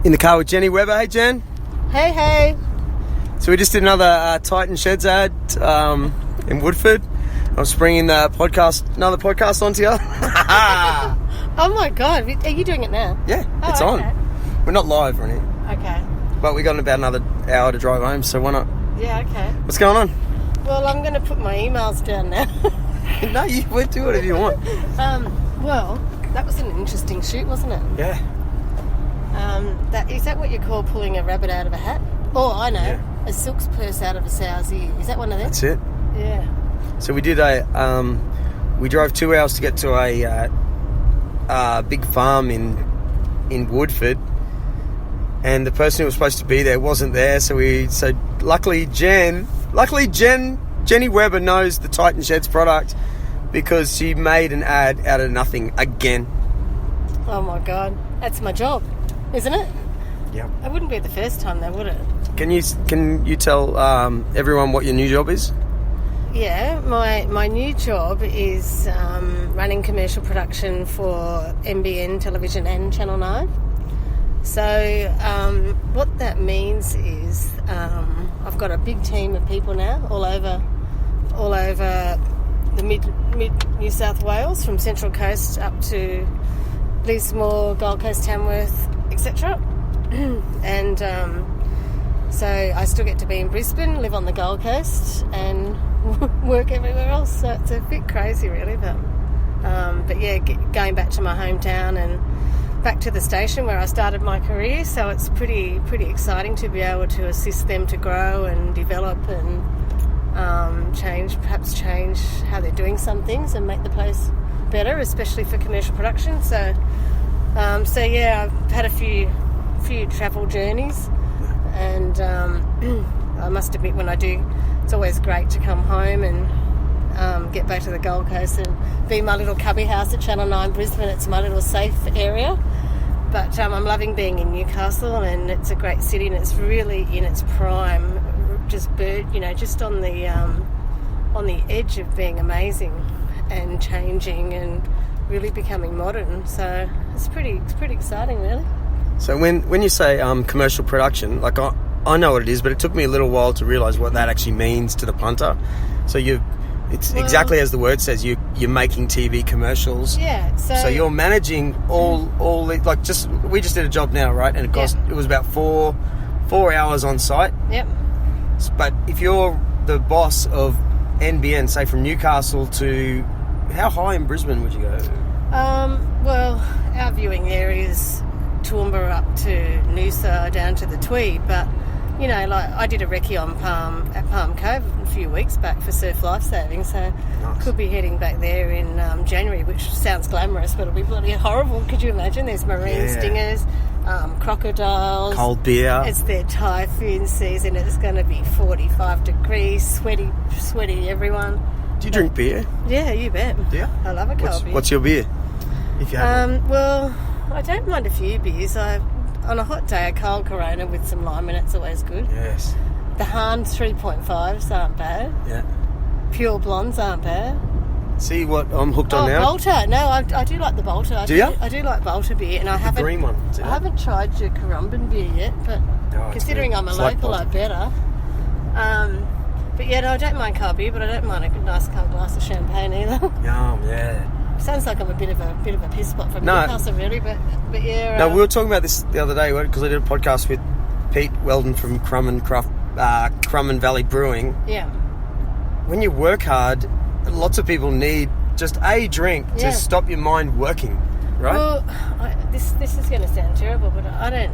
In the car with Jenny Webber. Hey, Jen. Hey. So we just did another Titan Sheds ad in Woodford. I was bringing another podcast onto you. Oh my God, are you doing it now? Yeah, it's okay. on. We're not live or anything. Okay. But we got about another hour to drive home, so why not? Yeah, okay. What's going on? Well, I'm going to put my emails down now. No, you do whatever you want. Well, that was an interesting shoot, wasn't it? Yeah. Is that what you call pulling a rabbit out of a hat? Oh, I know. Yeah. A silk's purse out of a sow's ear. Is that one of them? That's it. Yeah. So we did we drove 2 hours to get to a big farm in Woodford, and the person who was supposed to be there wasn't there. So luckily Jenny Webber knows the Titan Sheds product because she made an ad out of nothing again. Oh my God, that's my job, isn't it? Yeah. It wouldn't be the first time though, would it? Can you tell everyone what your new job is? Yeah, my new job is running commercial production for NBN Television and Channel 9. So what that means is I've got a big team of people now all over the mid New South Wales, from Central Coast up to Lismore, Gold Coast, Tamworth, etc. And so I still get to be in Brisbane, live on the Gold Coast, and work everywhere else. So it's a bit crazy, really. But yeah, going back to my hometown and back to the station where I started my career. So it's pretty exciting to be able to assist them to grow and develop and change how they're doing some things and make the place better, especially for commercial production. So yeah, I've had a few travel journeys, and I must admit, when I do, it's always great to come home and get back to the Gold Coast and be my little cubby house at Channel 9 Brisbane. It's my little safe area. But I'm loving being in Newcastle, and it's a great city, and it's really in its prime, just on the edge of being amazing and changing and really becoming modern. So it's pretty exciting, really. So when you say commercial production, like I know what it is, but it took me a little while to realise what that actually means to the punter. So it's exactly as the word says. You're making TV commercials. Yeah. So you're managing all the, we just did a job now, right? And it was about four hours on site. Yep. But if you're the boss of NBN, say from Newcastle to how high in Brisbane would you go? Well, our viewing areas, Toowoomba up to Noosa down to the Tweed, but I did a recce at Palm Cove a few weeks back for surf lifesaving, so nice. Could be heading back there in January, which sounds glamorous, but it'll be bloody horrible. Could you imagine? There's marine stingers, crocodiles, cold beer. It's their typhoon season. It's going to be 45 degrees, sweaty everyone. Do you drink beer? Yeah, you bet. Yeah, I love a cold beer. What's your beer? If you have one? Well, I don't mind a few beers. On a hot day, a cold Corona with some lime in it's always good. Yes. The Hahn 3.5s aren't bad. Yeah. Pure Blondes aren't bad. See what I'm hooked on now? Bolter. No, I do like the Bolter. Do you? I do like Bolter beer, and I haven't. The green one. I haven't tried your Currumbin beer yet, but considering I'm a local, I better. But yeah, no, I don't mind cold beer, but I don't mind a nice cold glass of champagne either. Yum, yeah. Sounds like I'm a bit of a piss spot from Newcastle, really, but yeah. No, we were talking about this the other day because I did a podcast with Pete Weldon from Crumman Valley Brewing. Yeah. When you work hard, lots of people need just a drink to stop your mind working, right? Well, this is going to sound terrible, but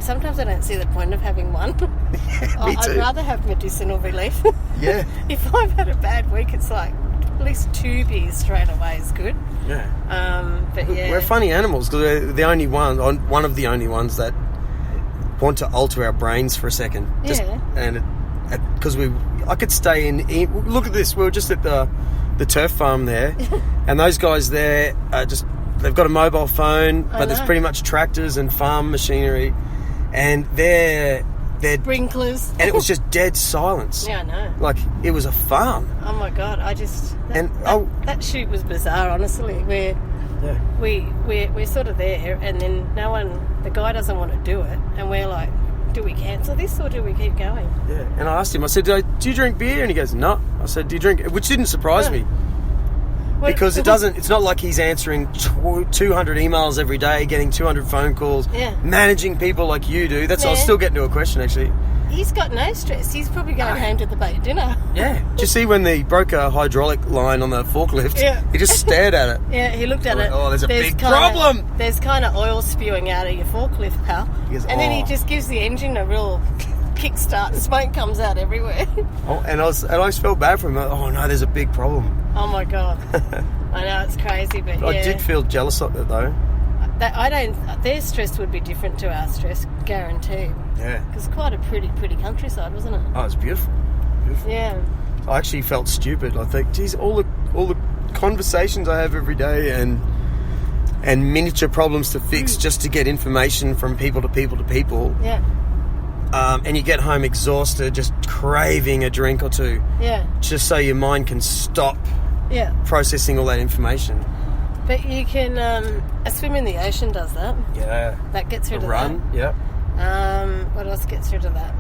sometimes I don't see the point of having one. Me too. I'd rather have medicinal relief. Yeah. If I've had a bad week, it's like at least 2 beers straight away is good. Yeah. But yeah. We're funny animals because we're the only one of the only ones that want to alter our brains for a second. Because I could stay in. Look at this. We were just at the turf farm there, and those guys there are they've got a mobile phone, but there's pretty much tractors and farm machinery, and they're sprinklers, and it was just dead silence. Yeah, I know. Like it was a farm. Oh my God! That shoot was bizarre, honestly. Where Yeah. We're sort of there, and then the guy doesn't want to do it, and we're like, do we cancel this or do we keep going? Yeah. And I asked him, I said, do you drink beer? And he goes, no. I said, do you drink? Which didn't surprise me. Because it's not like he's answering 200 emails every day, getting 200 phone calls, managing people like you do. I was still getting to a question, actually. He's got no stress. He's probably going home to the bait dinner. Yeah. Did you see when they broke a hydraulic line on the forklift? Yeah. He just stared at it. Yeah, he looked at it. Oh, there's a big problem. There's kind of oil spewing out of your forklift, pal. And then he just gives the engine a real kickstart. Smoke comes out everywhere. Oh, and I just felt bad for him. Oh, no, there's a big problem. Oh, my God. I know, it's crazy, but I did feel jealous of it, though. Their stress would be different to our stress, guaranteed. Yeah. Because it's quite a pretty countryside, wasn't it? Oh, it's beautiful. Beautiful. Yeah. I actually felt stupid. I think, geez, all the conversations I have every day and miniature problems to fix just to get information from people to people to people. Yeah. And you get home exhausted, just craving a drink or two. Yeah. Just so your mind can stop processing all that information. But you can, a swim in the ocean does that. Yeah. That gets rid of run, that. Yep. What else gets rid of that?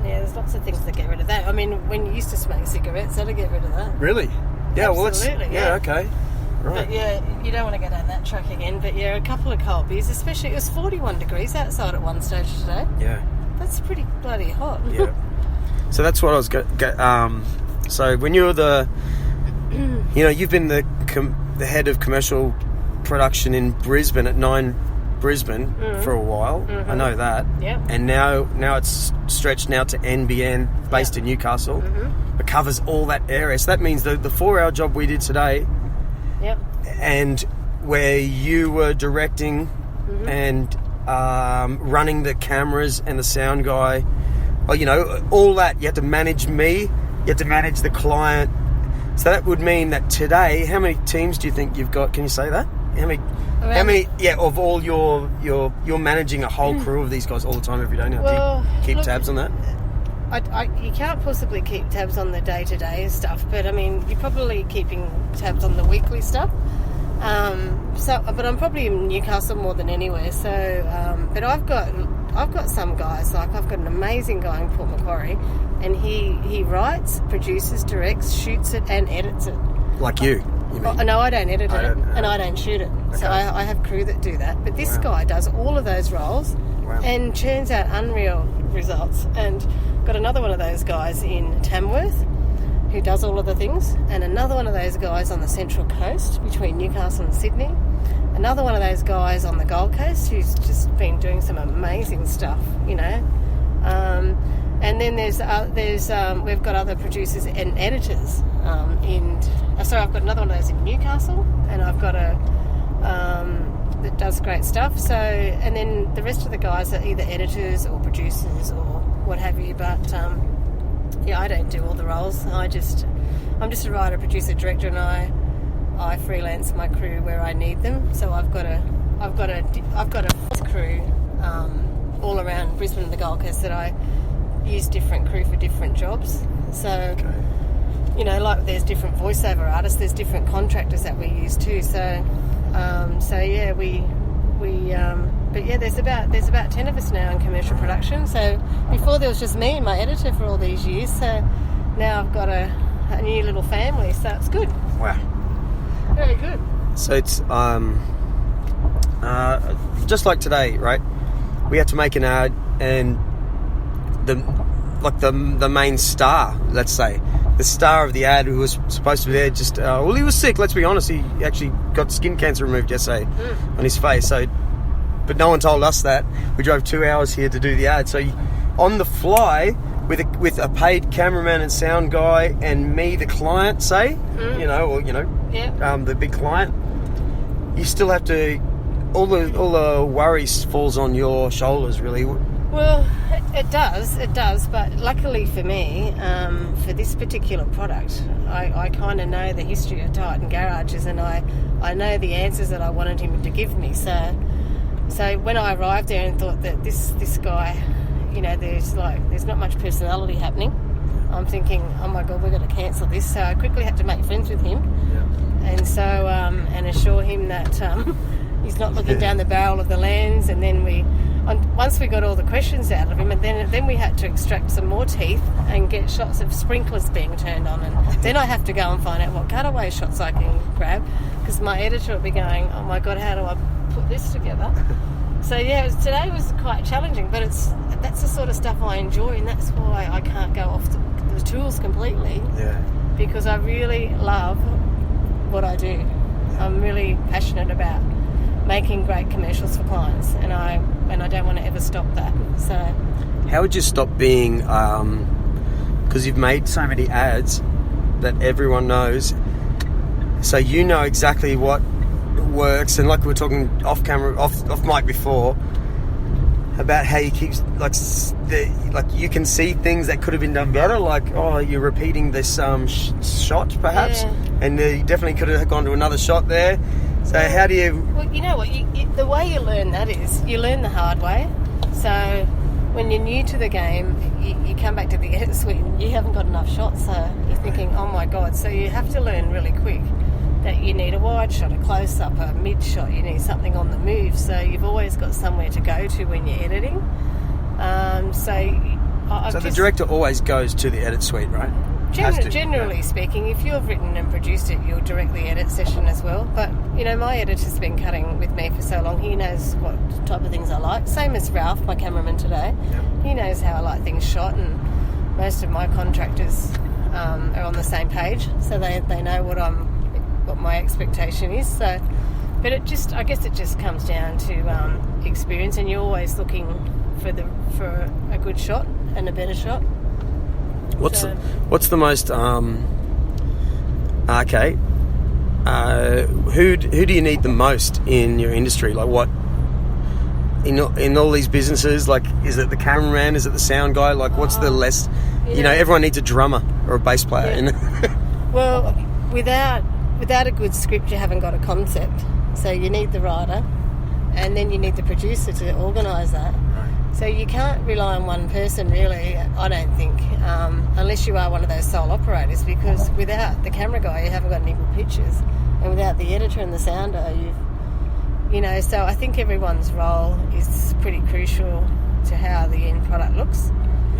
Yeah, there's lots of things that get rid of that. I mean, when you used to smoke cigarettes, that'll get rid of that. Really? Yeah, absolutely, well, okay. Right. But yeah, you don't want to go down that track again. But yeah, a couple of cold beers, especially, it was 41 degrees outside at one stage today. Yeah. That's pretty bloody hot. Yeah. So that's what I was so when you were you've been the head of commercial production in Brisbane at 9 Brisbane for a while. I know that. Yeah. And now it's stretched now to NBN based in Newcastle. It covers all that area. So that means the 4-hour job we did today. Yep. And where you were directing and running the cameras and the sound guy, all that. You had to manage me. You had to manage the client. So that would mean that today, how many teams do you think you've got? Can you say that? How many? Yeah, of all you're managing a whole crew of these guys all the time, every day now. Well, do you keep tabs on that? You can't possibly keep tabs on the day-to-day stuff, but I mean, you're probably keeping tabs on the weekly stuff. But I'm probably in Newcastle more than anywhere. So, but I've got some guys. Like I've got an amazing guy in Port Macquarie, and he writes, produces, directs, shoots it, and edits it. Like you mean? Oh, no, I don't edit it, and I don't shoot it. Okay. So I have crew that do that. But this guy does all of those roles and churns out unreal results. And got another one of those guys in Tamworth who does all of the things, and another one of those guys on the Central Coast between Newcastle and Sydney, another one of those guys on the Gold Coast who's just been doing some amazing stuff, and then we've got other producers and editors I've got another one of those in Newcastle, and I've got that does great stuff. So, and then the rest of the guys are either editors or producers or what have you, but I don't do all the roles. I'm just a writer, producer, director, and I freelance my crew where I need them. So I've got a crew all around Brisbane and the Gold Coast that I use different crew for different jobs. So like there's different voiceover artists, there's different contractors that we use too. So but yeah, there's about 10 of us now in commercial production. So before there was just me and my editor for all these years. So now I've got a new little family. So it's good. Wow. Very good. So it's just like today, right? We had to make an ad, and the main star, let's say, the star of the ad who was supposed to be there, he was sick. Let's be honest. He actually got skin cancer removed yesterday on his face. So. But no one told us that. We drove 2 hours here to do the ad. So on the fly, with a paid cameraman and sound guy and me, the client, say, the big client, you still have to. All the worries falls on your shoulders, really. Well, it does. But luckily for me, for this particular product, I kind of know the history of Titan Garages, and I know the answers that I wanted him to give me. So when I arrived there and thought that this guy, there's not much personality happening, I'm thinking, oh my God, we're going to cancel this. So I quickly had to make friends with him. and so and assure him that he's not looking down the barrel of the lens. And then once we got all the questions out of him, and then we had to extract some more teeth and get shots of sprinklers being turned on, and then I have to go and find out what cutaway shots I can grab, because my editor will be going, oh my God, how do I put this together? So yeah, today was quite challenging, but that's the sort of stuff I enjoy, and that's why I can't go off the tools completely. Yeah. Because I really love what I do. I'm really passionate about making great commercials for clients, and I don't want to ever stop that. So, how would you stop being? Because you've made so many ads that everyone knows, so you know exactly what works. And like we were talking off camera, off mic before, about how you keep like you can see things that could have been done better. Like, oh, you're repeating this shot perhaps, and you definitely could have gone to another shot there. So how do you? Well, you know what? The way you learn that is you learn the hard way. So when you're new to the game, you come back to the edit suite and you haven't got enough shots. So you're thinking, oh my God! So you have to learn really quick that you need a wide shot, a close up, a mid shot. You need something on the move. So you've always got somewhere to go to when you're editing. So the director always goes to the edit suite, right? Generally speaking, if you've written and produced it, you'll directly edit session as well. But, you know, my editor's been cutting with me for so long. He knows what type of things I like. Same as Ralph, my cameraman today. Yep. He knows how I like things shot, and most of my contractors are on the same page, so they know what my expectation is. So, but I guess it just comes down to experience, and you're always looking for a good shot and a better shot. What's the most who do you need the most in your industry? Like, what in all these businesses? Like, is it the cameraman? Is it the sound guy? Like, what's the less? You know, everyone needs a drummer or a bass player. Yeah. Well, without a good script, you haven't got a concept. So you need the writer, and then you need the producer to organise that. So you can't rely on one person, really, I don't think, unless you are one of those sole operators, because without the camera guy, you haven't got any good pictures, and without the editor and the sounder, so I think everyone's role is pretty crucial to how the end product looks.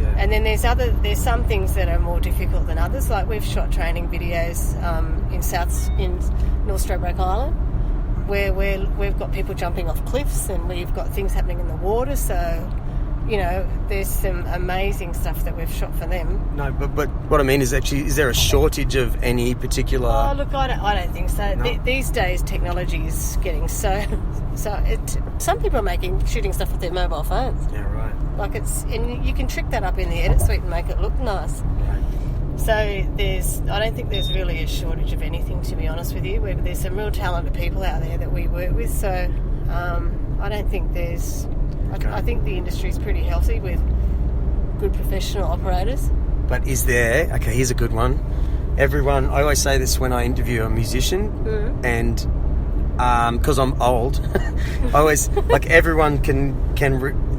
Yeah. And then there's some things that are more difficult than others. Like, we've shot training videos in North Stradbroke Island, where we've got people jumping off cliffs, and we've got things happening in the water. So, you know, there's some amazing stuff that we've shot for them. No, but what I mean is, actually, is there a shortage of any particular? Oh, look, I don't think so. No. These days, technology is getting so. Some people are shooting stuff with their mobile phones. Yeah, right. And you can trick that up in the edit suite and make it look nice. Right. So I don't think there's really a shortage of anything, to be honest with you. There's some real talented people out there that we work with, so I don't think there's... Okay. I think the industry's pretty healthy with good professional operators. But is there... Okay, here's a good one. Everyone... I always say this when I interview a musician, and because I'm old, I always... like, everyone can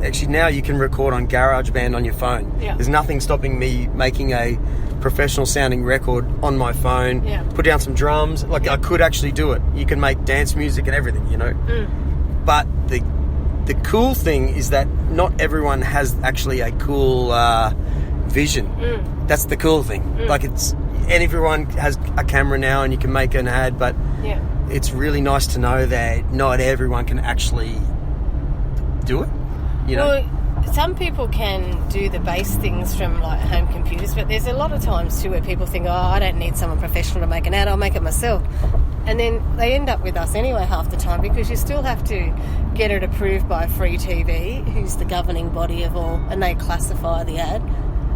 actually, now you can record on GarageBand on your phone. Yeah. There's nothing stopping me making a professional sounding record on my phone, put down some drums. Like, I could actually do it. You can make dance music and everything, you know. But the cool thing is that not everyone has actually a cool vision. That's the cool thing. Like, and everyone has a camera now and you can make an ad, but it's really nice to know that not everyone can actually do it, you know. Well, some people can do the base things from, like, home computers, but there's a lot of times too where people think, oh, I don't need someone professional to make an ad, I'll make it myself. And then they end up with us anyway half the time, because you still have to get it approved by Free TV, who's the governing body of all, and they classify the ad.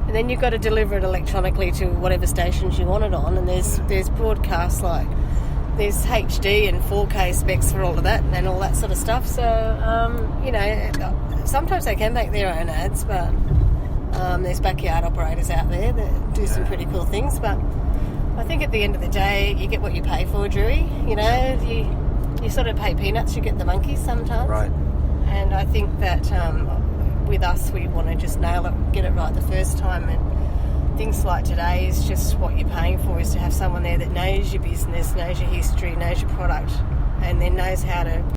And then you've got to deliver it electronically to whatever stations you want it on, and there's broadcasts, like, there's HD and 4K specs for all of that and all that sort of stuff. So, you know, sometimes they can make their own ads, but there's backyard operators out there that do some pretty cool things. But I think at the end of the day, you get what you pay for, Drewy. You know, you sort of pay peanuts, you get the monkeys sometimes. Right. And I think that with us, we want to just nail it, get it right the first time. And things like today is just what you're paying for, is to have someone there that knows your business, knows your history, knows your product, and then knows how to